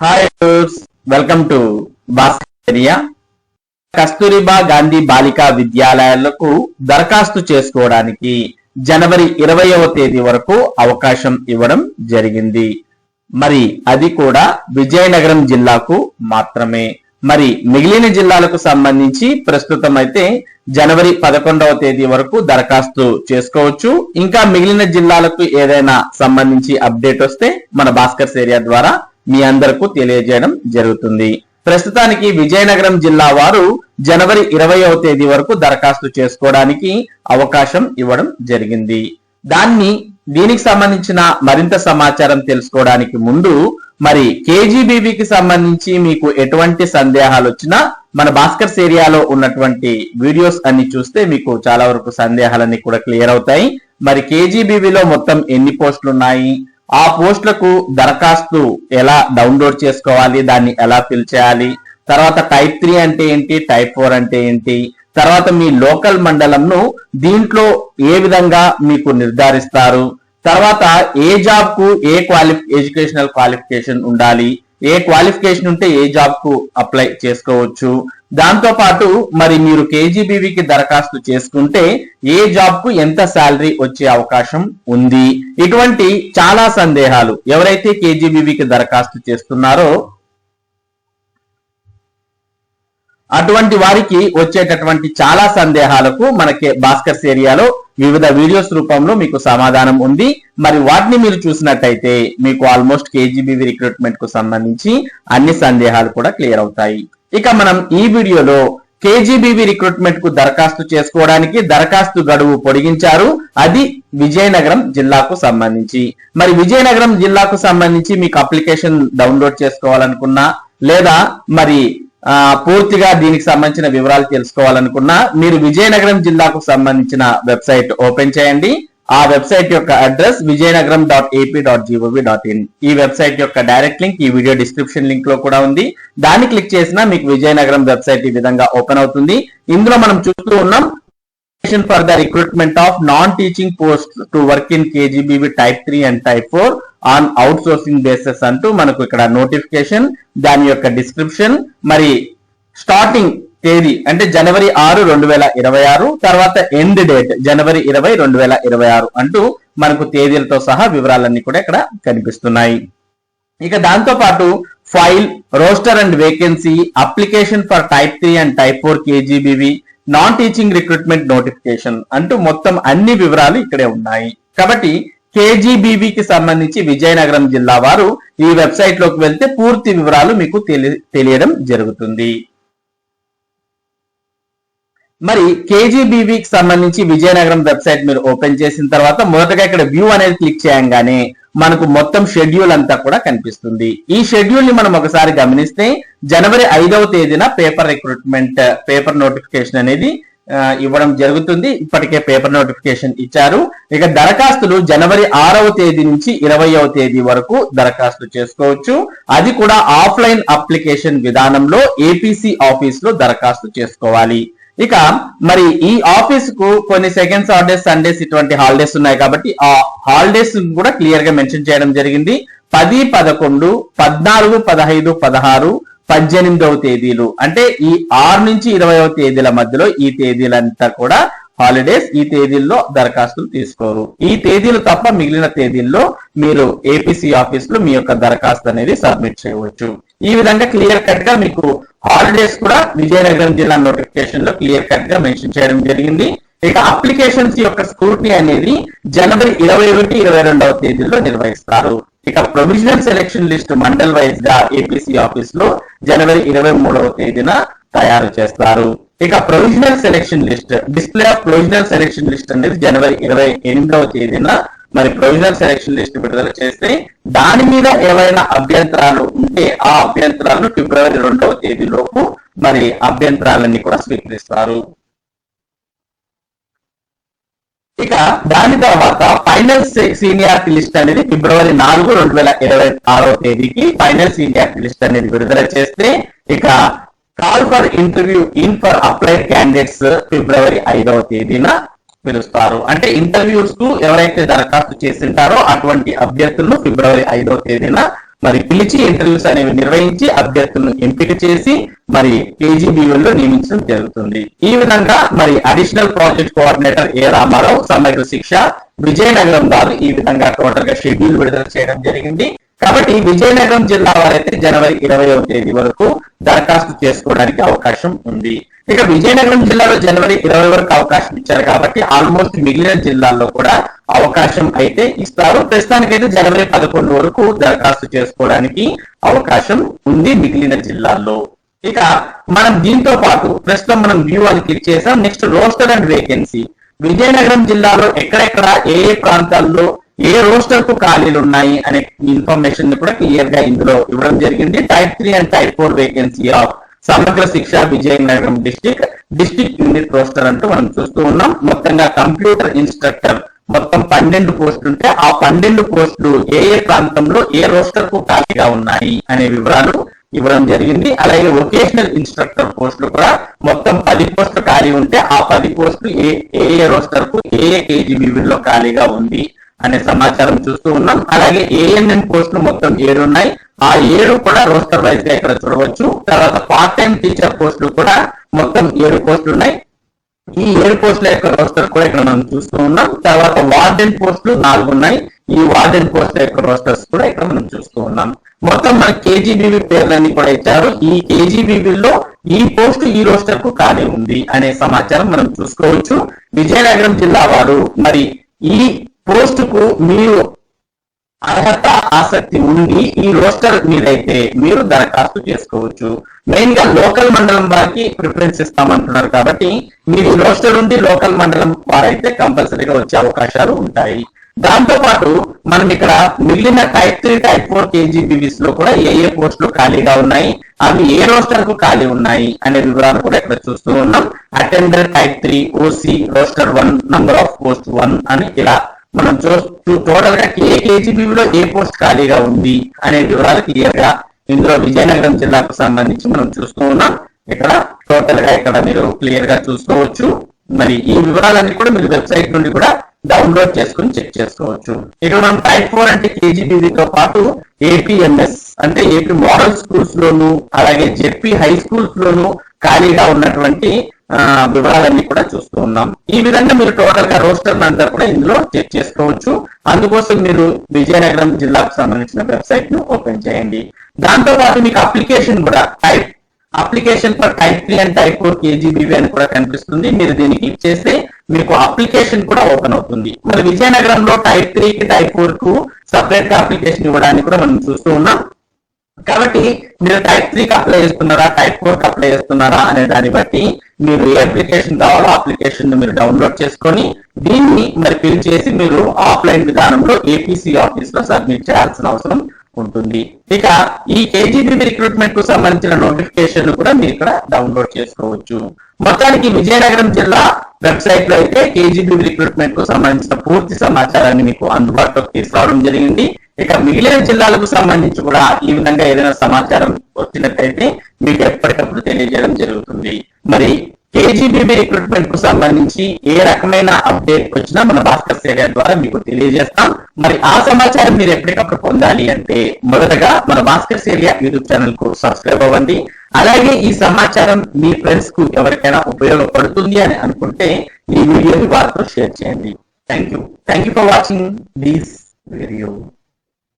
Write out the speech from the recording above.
Hi welcome to Bhaskariya. Kasturba Gandhi బాలికా విద్యాలయాలకు దరఖాస్తు చేసుకోవడానికి జనవరి 20వ తేదీ వరకు అవకాశం ఇవ్వడం జరిగింది. మరి అది కూడా విజయనగరం జిల్లాకు మాత్రమే. మరి మిగిలిన జిల్లాలకు సంబంధించి ప్రస్తుతం అయితే జనవరి 11వ తేదీ వరకు దరఖాస్తు చేసుకోవచ్చు. ఇంకా మిగిలిన జిల్లాలకు ఏదైనా సంబంధించి అప్డేట్ వస్తే మన భాస్కర్ ఏరియా ద్వారా మీ అందరకు తెలియజేయడం జరుగుతుంది. ప్రస్తుతానికి విజయనగరం జిల్లా వారు జనవరి 20వ తేదీ వరకు దరఖాస్తు చేసుకోవడానికి అవకాశం ఇవ్వడం జరిగింది. దీనికి సంబంధించిన మరింత సమాచారం తెలుసుకోవడానికి ముందు మరి కేజీబీవీకి సంబంధించి మీకు ఎటువంటి సందేహాలు వచ్చినా మన భాస్కర్ ఏరియాలో ఉన్నటువంటి వీడియోస్ అన్ని చూస్తే మీకు చాలా వరకు సందేహాలన్నీ కూడా క్లియర్ అవుతాయి. మరి కేజీబీవీలో మొత్తం ఎన్ని పోస్టులు ఉన్నాయి, ఆ పోస్టులకు దరఖాస్తు ఎలా డౌన్లోడ్ చేసుకోవాలి, దాన్ని ఎలా ఫిల్ చేయాలి, తర్వాత టైప్ 3 అంటే ఏంటి, టైప్ 4 అంటే ఏంటి, తర్వాత మీ లోకల్ మండలంను దీంట్లో ఏ విధంగా మీకు నిర్ధారిస్తారు, తర్వాత ఏ జాబ్ కు ఏ ఎడ్యుకేషనల్ క్వాలిఫికేషన్ ఉండాలి, ఏ క్వాలిఫికేషన్ ఉంటే ఏ జాబ్ కు అప్లై చేసుకోవచ్చు, దాంతో పాటు మరి మీరు కేజీబీవీకి దరఖాస్తు చేసుకుంటే ఏ జాబ్ కు ఎంత శాలరీ వచ్చే అవకాశం ఉంది, ఇటువంటి చాలా సందేహాలు ఎవరైతే కేజీబీవీకి దరఖాస్తు చేస్తున్నారో అటువంటి వారికి వచ్చేటటువంటి చాలా సందేహాలకు మనకి భాస్కర్ ఏరియాలో వివిధ వీడియోస్ రూపంలో మీకు సమాధానం ఉంది. మరి వాటిని మీరు చూసినట్టయితే మీకు ఆల్మోస్ట్ కేజీబీవీ రిక్రూట్మెంట్ కు సంబంధించి అన్ని సందేహాలు కూడా క్లియర్ అవుతాయి. ఇక మనం ఈ వీడియోలో కేజీబీవీ రిక్రూట్మెంట్ కు దరఖాస్తు చేసుకోవడానికి దరఖాస్తు గడువు పొడిగించారు. అది విజయనగరం జిల్లాకు సంబంధించి. మరి విజయనగరం జిల్లాకు సంబంధించి మీకు అప్లికేషన్ డౌన్లోడ్ చేసుకోవాలనుకున్నా లేదా మరి పూర్తిగా దీనికి సంబంధించిన వివరాలు తెలుసుకోవాలనుకున్నా మీరు విజయనగరం జిల్లాకు సంబంధించిన వెబ్సైట్ ఓపెన్ చేయండి. ఆ వెబ్సైట్ యొక్క అడ్రస్ vijayanagram.ap.gov.in. ఈ వెబ్సైట్ యొక్క డైరెక్ట్ లింక్ ఈ వీడియో డిస్క్రిప్షన్ లింక్ లో కూడా ఉంది. దాన్ని క్లిక్ చేసినా మీకు విజయనగరం వెబ్సైట్ ఈ విధంగా ఓపెన్ అవుతుంది. ఇందులో మనం చూస్తూ ఉన్నాం for the recruitment of non teaching post to work in KGBV type 3 and type 4 on out sourcing basis అంటూ మనకు ఇక్కడ నోటిఫికేషన్, దాని యొక్క డిస్క్రిప్షన్, మరి స్టార్టింగ్ తేదీ అంటే జనవరి 6, 2026, తర్వాత ఎండ్ డేట్ జనవరి 20, 2026 అంటూ మనకు తేదీలతో సహా వివరాలన్నీ కూడా ఇక్కడ కనిపిస్తున్నాయి. ఇక దాంతో పాటు file, roster and vacancy, application for type 3 and type 4 KGBV, non teaching recruitment notification అంటూ మొత్తం అన్ని వివరాలు ఇక్కడే ఉన్నాయి. కాబట్టి కేజీబీవీకి సంబంధించి విజయనగరం జిల్లా వారు ఈ వెబ్సైట్ లోకి వెళ్తే పూర్తి వివరాలు మీకు తెలియడం జరుగుతుంది. మరి కేజీబీవీకి సంబంధించి విజయనగరం వెబ్సైట్ మీరు ఓపెన్ చేసిన తర్వాత మొదటగా ఇక్కడ వ్యూ అనేది క్లిక్ చేయంగానే మనకు మొత్తం షెడ్యూల్ అంతా కూడా కనిపిస్తుంది. ఈ షెడ్యూల్ ని మనం ఒకసారి గమనిస్తే జనవరి 5వ తేదీన పేపర్ నోటిఫికేషన్ అనేది ఇవ్వడం జరుగుతుంది. ఇప్పటికే పేపర్ నోటిఫికేషన్ ఇచ్చారు. ఇక దరఖాస్తులు జనవరి 6వ తేదీ నుంచి 20వ తేదీ వరకు దరఖాస్తు చేసుకోవచ్చు. అది కూడా ఆఫ్లైన్ అప్లికేషన్ విధానంలో ఏపీసీ ఆఫీస్ లో దరఖాస్తు చేసుకోవాలి. ఇక మరి ఈ ఆఫీస్ కు కొన్ని సెకండ్స్ హాలిడేస్, సండేస్ ఇటువంటి హాలిడేస్ ఉన్నాయి కాబట్టి ఆ హాలిడేస్ కూడా క్లియర్ గా మెన్షన్ చేయడం జరిగింది. 10, 11, 14, 15, 16, 18వ తేదీలు అంటే ఈ 6 నుంచి 20వ తేదీల మధ్యలో ఈ తేదీలంతా కూడా హాలిడేస్. ఈ తేదీల్లో దరఖాస్తులు తీసుకోరు. ఈ తేదీలు తప్ప మిగిలిన తేదీల్లో మీరు ఏపీసీ ఆఫీస్ లో మీ యొక్క దరఖాస్తు అనేది సబ్మిట్ చేయవచ్చు. ఈ విధంగా క్లియర్ కట్ గా మీకు హాలిడేస్ కూడా విజయనగరం జిల్లా నోటిఫికేషన్ లో క్లియర్ కట్ గా మెన్షన్ చేయడం జరిగింది. ఇక అప్లికేషన్స్ యొక్క స్క్రూటినీ అనేది జనవరి 21, 22వ తేదీలో నిర్వహిస్తారు. ఇక provisional selection list mandal wise గా ఏపీసీ ఆఫీస్ లో జనవరి 23వ తేదీన తయారు చేస్తారు. ఇక provisional selection list, display of provisional selection list అనేది జనవరి 28వ తేదీన మరి ప్రొవిజనల్ సెలక్షన్ లిస్ట్ విడుదల చేస్తే దాని మీద ఏవైనా అభ్యంతరాలు ఉంటే ఆ అభ్యంతరాలను ఫిబ్రవరి 2వ తేదీలోపు మరి అభ్యంతరాలన్నీ కూడా స్వీకరిస్తారు. ఇక దాని తర్వాత ఫైనల్ సీనియారిటీ లిస్ట్ అనేది ఫిబ్రవరి 4, 2026వ తేదీకి ఫైనల్ సీనియారిటీ లిస్ట్ అనేది విడుదల చేస్తే ఇక call for interview in for applied candidates ఫిబ్రవరి 5వ తేదీన పిలుస్తారు. అంటే ఇంటర్వ్యూస్ కు ఎవరైతే దరఖాస్తు చేసింటారో అటువంటి అభ్యర్థులను ఫిబ్రవరి 5వ తేదీన మరి పిలిచి ఇంటర్వ్యూస్ అనేవి నిర్వహించి అభ్యర్థులను ఎంపిక చేసి మరి కేజీబీవీలో నియమించడం జరుగుతుంది. ఈ విధంగా మరి అడిషనల్ ప్రాజెక్ట్ కోఆర్డినేటర్ ఏ రామారావు, సమగ్ర శిక్ష, విజయనగరం వారు ఈ విధంగా టోటల్ గా షెడ్యూల్ విడుదల చేయడం జరిగింది. కాబట్టి విజయనగరం జిల్లా వారైతే జనవరి 20వ తేదీ వరకు దరఖాస్తు చేసుకోవడానికి అవకాశం ఉంది. ఇక విజయనగరం జిల్లాలో జనవరి 20 వరకు అవకాశం ఇచ్చారు కాబట్టి ఆల్మోస్ట్ మిగిలిన జిల్లాల్లో కూడా అవకాశం అయితే ఇస్తారు. ప్రస్తుతానికైతే జనవరి 11 వరకు దరఖాస్తు చేసుకోవడానికి అవకాశం ఉంది మిగిలిన జిల్లాల్లో. ఇక మనం దీంతో పాటు ప్రస్తుతం మనం వ్యూ అని క్లిక్ చేసాం. Next roster and vacancy. Vizianagaram జిల్లాలో ఎక్కడెక్కడ ఏ ప్రాంతాల్లో ఏ రోస్టర్ కు ఖాళీలు ఉన్నాయి అనే ఇన్ఫర్మేషన్ కూడా క్లియర్ గా ఇందులో ఇవ్వడం జరిగింది. Type 3 and type 4 vacancy of సమగ్ర శిక్ష విజయనగరం డిస్ట్రిక్ట్ యూనిట్ రోస్టర్ అంటూ మనం చూస్తూ ఉన్నాం. మొత్తంగా కంప్యూటర్ ఇన్స్ట్రక్టర్ మొత్తం 12 పోస్టులు ఉంటే ఆ 12 పోస్టులు ఏ ఏ ప్రాంతంలో ఏ రోస్టర్ కు ఖాళీగా ఉన్నాయి అనే వివరాలు ఇవ్వడం జరిగింది. అలాగే వొకేషనల్ ఇన్స్ట్రక్టర్ పోస్టులు కూడా మొత్తం 10 పోస్టులు ఖాళీ ఉంటే ఆ 10 పోస్టులు ఏ రోస్టర్ కు ఏ కేజీబీవీలో ఖాళీగా ఉంది అనే సమాచారం చూస్తూ ఉన్నాం. అలాగే ఏఎన్ఎం పోస్టులు మొత్తం 7 ఉన్నాయి. ఆ 7 కూడా రోస్టర్ వైజ్ గా ఇక్కడ చూడవచ్చు. తర్వాత పార్ట్ టైం టీచర్ పోస్టులు కూడా మొత్తం 7 పోస్టులు ఉన్నాయి. ఈ 7 పోస్టుల యొక్క రోస్టర్ కూడా ఇక్కడ మనం చూస్తూ ఉన్నాం. తర్వాత వార్డెన్ పోస్టులు 4 ఉన్నాయి. ఈ వార్డెన్ పోస్టుల యొక్క రోస్టర్స్ కూడా ఇక్కడ మనం చూస్తూ ఉన్నాం. మొత్తం మన కేజీబీవీ పేర్లన్నీ కూడా ఇచ్చారు. ఈ కేజీబీవీలో ఈ పోస్ట్ ఈ రోస్టర్ కు ఖాళీ ఉంది అనే సమాచారం మనం చూసుకోవచ్చు. విజయనగరం జిల్లా వారు మరి ఈ పోస్ట్ కు మీరు అర్హత ఆసక్తి ఉండి ఈ రోస్టర్ మీదైతే మీరు దరఖాస్తు చేసుకోవచ్చు. మెయిన్ గా లోకల్ మండలం వారికి ప్రిఫరెన్స్ ఇస్తామంటున్నారు కాబట్టి మీరు రోస్టర్ ఉండి లోకల్ మండలం వారైతే కంపల్సరీగా వచ్చే అవకాశాలు ఉంటాయి. దాంతో పాటు మనం ఇక్కడ మిగిలిన టైప్ 3 టైప్ 4 కేజీబీవీస్ లో కూడా ఏ ఏ పోస్టులు ఖాళీగా ఉన్నాయి, అవి ఏ రోస్టర్ కు ఖాళీ ఉన్నాయి అనే వివరాలు కూడా ఇక్కడ చూస్తూ ఉన్నాం. Attender type 3 OC roster 1 number of post 1 అని ఇలా మనం టోటల్ గా ఏ కేజీబీవీలో ఏ పోస్ట్ ఖాళీగా ఉంది అనే వివరాలు క్లియర్ గా ఇందులో విజయనగరం జిల్లాకు సంబంధించి మనం చూస్తూ ఉన్నాం. ఇక్కడ టోటల్ గా ఇక్కడ మీరు క్లియర్ గా చూసుకోవచ్చు. మరి ఈ వివరాలన్నీ కూడా మీరు వెబ్సైట్ నుండి కూడా డౌన్లోడ్ చేసుకుని చెక్ చేసుకోవచ్చు. ఇక్కడ మనం టైప్ 4 అంటే కేజీబీవీతో పాటు ఏపీఎంఎస్ అంటే ఏపీ మోడల్ స్కూల్స్ లోను అలాగే జెడ్పీ హై స్కూల్స్ లోను ఖాళీగా ఉన్నటువంటి వివరాలన్నీ కూడా చూస్తూ ఉన్నాం. ఈ విధంగా మీరు టోటల్ గా రోస్టర్ అంతా కూడా ఇందులో చెక్ చేసుకోవచ్చు. అందుకోసం మీరు విజయనగరం జిల్లాకు సంబంధించిన వెబ్సైట్ ను ఓపెన్ చేయండి. దాంతో పాటు మీకు అప్లికేషన్ కూడా application for type 3 and type 4 KGBV అని కూడా కనిపిస్తుంది. మీరు దీన్ని క్లిక్ చేస్తే మీకు అప్లికేషన్ కూడా ఓపెన్ అవుతుంది. మరి విజయనగరంలో టైప్ 3 కి టైప్ 4 కు సపరేట్ గా అప్లికేషన్ ఇవ్వడానికి కూడా మనం చూస్తూ ఉన్నాం. కాబట్టి మీరు టైప్ 3 కి అప్లై చేస్తున్నారా టైప్ 4 కి అప్లై చేస్తున్నారా అనే దాన్ని బట్టి మీరు ఏ అప్లికేషన్ కావాలో అప్లికేషన్ మీరు డౌన్లోడ్ చేసుకొని దీన్ని మరి ఫిల్ చేసి మీరు ఆఫ్లైన్ విధానంలో ఏపీసీ ఆఫీస్ లో సబ్మిట్ చేయాల్సిన అవసరం ఉంటుంది. ఇక ఈ కేజీబీవీ రిక్రూట్మెంట్ కు సంబంధించిన నోటిఫికేషన్ కూడా మీరు ఇక్కడ డౌన్లోడ్ చేసుకోవచ్చు. మొత్తానికి విజయనగరం జిల్లా వెబ్సైట్ లో అయితే కేజీబీవీ రిక్రూట్మెంట్ కు సంబంధించిన పూర్తి సమాచారాన్ని మీకు అందుబాటులోకి తీసుకురావడం జరిగింది. ఇక మిగిలిన జిల్లాలకు సంబంధించి కూడా ఈ విధంగా ఏదైనా సమాచారం వచ్చినట్లయితే మీకు ఎప్పటికప్పుడు తెలియజేయడం జరుగుతుంది. మరి కేజీబీవీ రిక్రూట్మెంట్ కు సంబంధించి ఏ రకమైన అప్డేట్ వచ్చినా మన భాస్కర్ ఏరియా ద్వారా మీకు తెలియజేస్తాం. మరి ఆ సమాచారం మీరు ఎప్పటికప్పుడు పొందాలి అంటే మొదటగా మన భాస్కర్ ఏరియా యూట్యూబ్ ఛానల్ కు సబ్స్క్రైబ్ అవ్వండి. అలాగే ఈ సమాచారం మీ ఫ్రెండ్స్ కు ఎవరికైనా ఉపయోగపడుతుంది అని అనుకుంటే ఈ వీడియోని వారితో షేర్ చేయండి. Thank you for watching this video.